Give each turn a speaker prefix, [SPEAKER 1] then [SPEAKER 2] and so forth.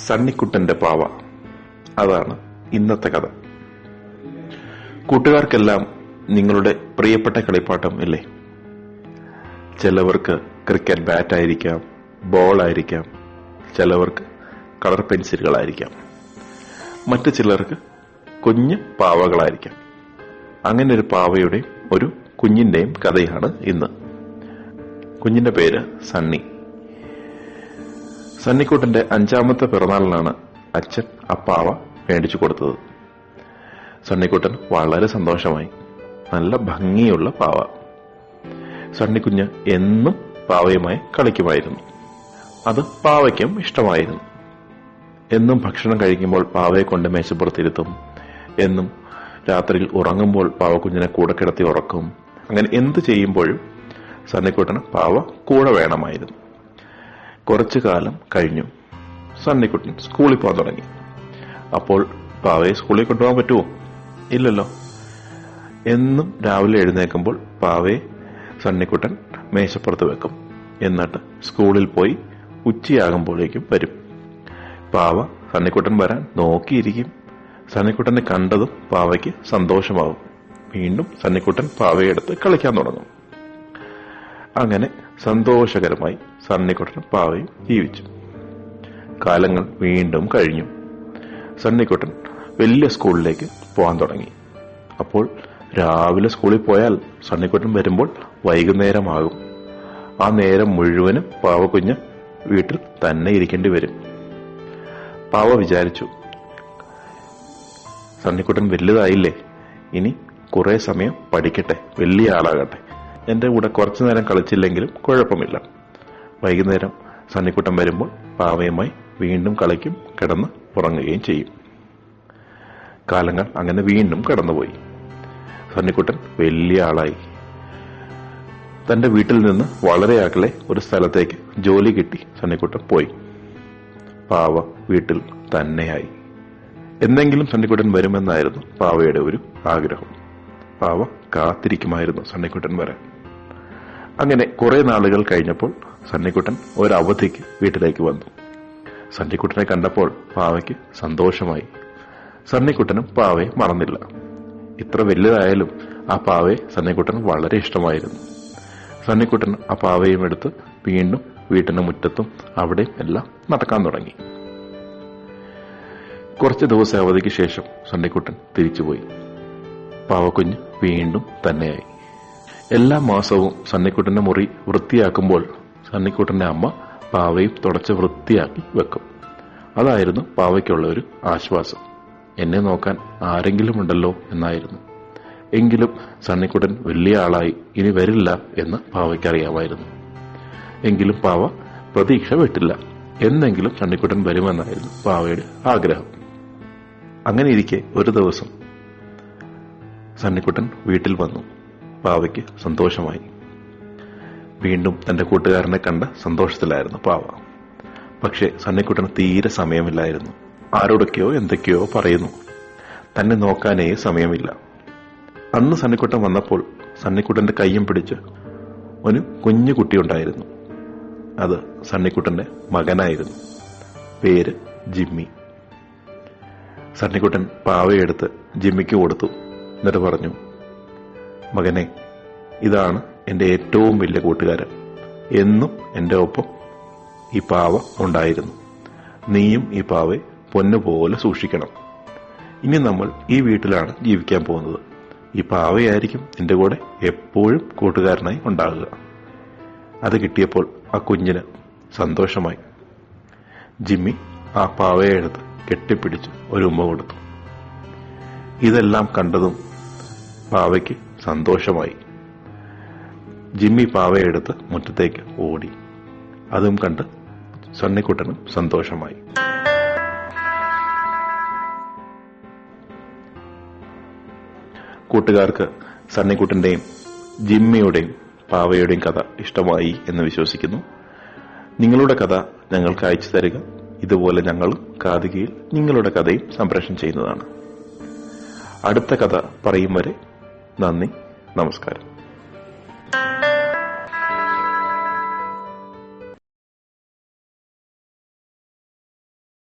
[SPEAKER 1] സണ്ണിക്കുട്ടന്റെ പാവ. അതാണ് ഇന്നത്തെ കഥ. കൂട്ടുകാർക്കെല്ലാം നിങ്ങളുടെ പ്രിയപ്പെട്ട കളിപ്പാട്ടം ഇല്ലേ? ചിലവർക്ക് ക്രിക്കറ്റ് ബാറ്റ് ആയിരിക്കാം, ബോൾ ആയിരിക്കാം, ചിലവർക്ക് കളർ പെൻസിലുകളായിരിക്കാം, മറ്റു ചിലർക്ക് കുഞ്ഞ് പാവകളായിരിക്കാം. അങ്ങനെ ഒരു പാവയുടെയും ഒരു കുഞ്ഞിന്റെയും കഥയാണ് ഇന്ന്. കുഞ്ഞിന്റെ പേര് സണ്ണി. സണ്ണിക്കുട്ടന്റെ 5ാമത്തെ പിറന്നാളിനാണ് അച്ഛൻ ആ പാവ മേടിച്ചു കൊടുത്തത്. സണ്ണിക്കുട്ടൻ വളരെ സന്തോഷമായി. നല്ല ഭംഗിയുള്ള പാവ. സണ്ണിക്കുഞ്ഞ് എന്നും പാവയുമായി കളിക്കുമായിരുന്നു. അത് പാവയ്ക്കും ഇഷ്ടമായിരുന്നു. എന്നും ഭക്ഷണം കഴിക്കുമ്പോൾ പാവയെ കൊണ്ട് മേശപ്പുറത്തിരുത്തും. എന്നും രാത്രിയിൽ ഉറങ്ങുമ്പോൾ പാവക്കുഞ്ഞിനെ കൂടെ കിടത്തി ഉറക്കും. അങ്ങനെ എന്ത് ചെയ്യുമ്പോഴും സണ്ണിക്കുട്ടന് പാവ കൂടെ വേണമായിരുന്നു. കുറച്ചു കാലം കഴിഞ്ഞു. സണ്ണിക്കുട്ടൻ സ്കൂളിൽ പോകാൻ തുടങ്ങി. അപ്പോൾ പാവയെ സ്കൂളിൽ കൊണ്ടുപോകാൻ പറ്റുമോ? ഇല്ലല്ലോ. എന്നും രാവിലെ എഴുന്നേൽക്കുമ്പോൾ പാവയെ സണ്ണിക്കുട്ടൻ മേശപ്പുറത്ത് വെക്കും. എന്നിട്ട് സ്കൂളിൽ പോയി ഉച്ചയാകുമ്പോഴേക്കും വരും. പാവ സണ്ണിക്കുട്ടൻ വരാൻ നോക്കിയിരിക്കും. സണ്ണിക്കുട്ടനെ കണ്ടതും പാവയ്ക്ക് സന്തോഷമാവും. വീണ്ടും സണ്ണിക്കുട്ടൻ പാവയെടുത്ത് കളിക്കാൻ തുടങ്ങും. അങ്ങനെ സന്തോഷകരമായി സണ്ണിക്കുട്ടനും പാവയും ജീവിച്ചു. കാലങ്ങൾ വീണ്ടും കഴിഞ്ഞു. സണ്ണിക്കുട്ടൻ വലിയ സ്കൂളിലേക്ക് പോകാൻ തുടങ്ങി. അപ്പോൾ രാവിലെ സ്കൂളിൽ പോയാൽ സണ്ണിക്കുട്ടൻ വരുമ്പോൾ വൈകുന്നേരമാകും. ആ നേരം മുഴുവനും പാവക്കുഞ്ഞ് വീട്ടിൽ തന്നെ ഇരിക്കേണ്ടി വരും. പാവ വിചാരിച്ചു, സണ്ണിക്കുട്ടൻ വലുതായില്ലേ, ഇനി കുറെ സമയം പഠിക്കട്ടെ, വലിയ ആളാകട്ടെ. എന്റെ കൂടെ കുറച്ചു നേരം കളിച്ചില്ലെങ്കിലും കുഴപ്പമില്ല. വൈകുന്നേരം സണ്ണിക്കുട്ടൻ വരുമ്പോൾ പാവയുമായി വീണ്ടും കളിക്കും, കിടന്ന് ഉറങ്ങുകയും ചെയ്യും. കാലങ്ങൾ അങ്ങനെ വീണ്ടും കടന്നുപോയി. സണ്ണിക്കുട്ടൻ വലിയ ആളായി. തന്റെ വീട്ടിൽ നിന്ന് വളരെ അകലെ ഒരു സ്ഥലത്തേക്ക് ജോലി കിട്ടി സണ്ണിക്കുട്ടൻ പോയി. പാവ വീട്ടിൽ തന്നെയായി. എന്തെങ്കിലും സണ്ണിക്കുട്ടൻ വരുമെന്നായിരുന്നു പാവയുടെ ഒരു ആഗ്രഹം. പാവ കാത്തിരിക്കുമായിരുന്നു സണ്ണിക്കുട്ടൻ വരാൻ. അങ്ങനെ കുറെ നാളുകൾ കഴിഞ്ഞപ്പോൾ സണ്ണിക്കുട്ടൻ ഒരവധിക്ക് വീട്ടിലേക്ക് വന്നു. സണ്ണിക്കുട്ടനെ കണ്ടപ്പോൾ പാവയ്ക്ക് സന്തോഷമായി. സണ്ണിക്കുട്ടനും പാവയെ മറന്നില്ല. ഇത്ര വലുതായാലും ആ പാവയെ സണ്ണിക്കുട്ടൻ വളരെ ഇഷ്ടമായിരുന്നു. സണ്ണിക്കുട്ടൻ ആ പാവയും എടുത്ത് വീണ്ടും വീട്ടിന് മുറ്റത്തും അവിടെയും എല്ലാം നടക്കാൻ തുടങ്ങി. കുറച്ച് ദിവസം അവധിക്ക് ശേഷം സണ്ണിക്കുട്ടൻ തിരിച്ചുപോയി. പാവക്കുഞ്ഞ് വീണ്ടും തന്നെയായി. എല്ലാ മാസവും സണ്ണിക്കുട്ടന്റെ മുറി വൃത്തിയാക്കുമ്പോൾ സണ്ണിക്കുട്ടന്റെ അമ്മ പാവയും തുടച്ച് വൃത്തിയാക്കി വെക്കും. അതായിരുന്നു പാവയ്ക്കുള്ള ഒരു ആശ്വാസം. എന്നെ നോക്കാൻ ആരെങ്കിലും ഉണ്ടല്ലോ എന്നായിരുന്നു. എങ്കിലും സണ്ണിക്കുട്ടൻ വലിയ ആളായി, ഇനി വരില്ല എന്ന് പാവയ്ക്കറിയാമായിരുന്നു. എങ്കിലും പാവ പ്രതീക്ഷ വിട്ടില്ല. എന്നെങ്കിലും സണ്ണിക്കുട്ടൻ വരുമെന്നായിരുന്നു പാവയുടെ ആഗ്രഹം. അങ്ങനെ ഇരിക്കെ ഒരു ദിവസം സണ്ണിക്കുട്ടൻ വീട്ടിൽ വന്നു. പാവയ്ക്ക് സന്തോഷമായി. വീണ്ടും തന്റെ കൂട്ടുകാരനെ കണ്ട സന്തോഷത്തിലായിരുന്നു പാവ. പക്ഷെ സണ്ണിക്കുട്ടന് തീരെ സമയമില്ലായിരുന്നു. ആരോടൊക്കെയോ എന്തൊക്കെയോ പറയുന്നു. തന്നെ നോക്കാനേ സമയമില്ല. അന്ന് സണ്ണിക്കുട്ടൻ വന്നപ്പോൾ സണ്ണിക്കുട്ടന്റെ കയ്യും പിടിച്ച് ഒരു കുഞ്ഞു കുട്ടിയുണ്ടായിരുന്നു. അത് സണ്ണിക്കുട്ടന്റെ മകനായിരുന്നു. പേര് ജിമ്മി. സണ്ണിക്കുട്ടൻ പാവയെടുത്ത് ജിമ്മിക്ക് കൊടുത്തു. എന്നിട്ട് പറഞ്ഞു, മകനെ, ഇതാണ് എന്റെ ഏറ്റവും വലിയ കൂട്ടുകാരൻ. എന്നും എന്റെ ഒപ്പം ഈ പാവ ഉണ്ടായിരുന്നു. നീയും ഈ പാവയെ പൊന്നുപോലെ സൂക്ഷിക്കണം. ഇനി നമ്മൾ ഈ വീട്ടിലാണ് ജീവിക്കാൻ പോകുന്നത്. ഈ പാവയായിരിക്കും നിന്റെ കൂടെ എപ്പോഴും കൂട്ടുകാരനായി ഉണ്ടാകുക. അത് കിട്ടിയപ്പോൾ ആ കുഞ്ഞിന് സന്തോഷമായി. ജിമ്മി ആ പാവയെ എടുത്ത് കെട്ടിപ്പിടിച്ച് ഒരു ഉമ്മ കൊടുത്തു. ഇതെല്ലാം കണ്ടതും പാവയ്ക്ക് സന്തോഷമായി. ജിമ്മി പാവയെടുത്ത് മുറ്റത്തേക്ക് ഓടി. അതും കണ്ട് സണ്ണിക്കുട്ടനും സന്തോഷമായി. കൂട്ടുകാർക്ക് സണ്ണിക്കുട്ടന്റെയും ജിമ്മിയുടെയും പാവയുടെയും കഥ ഇഷ്ടമായി എന്ന് വിശ്വസിക്കുന്നു. നിങ്ങളുടെ കഥ ഞങ്ങൾക്ക് അയച്ചു തരിക. ഇതുപോലെ ഞങ്ങളും കാതികയിൽ നിങ്ങളുടെ കഥയും സംപ്രേഷണം ചെയ്യുന്നതാണ്. അടുത്ത കഥ പറയും വരെ നന്ദി, നമസ്കാരം.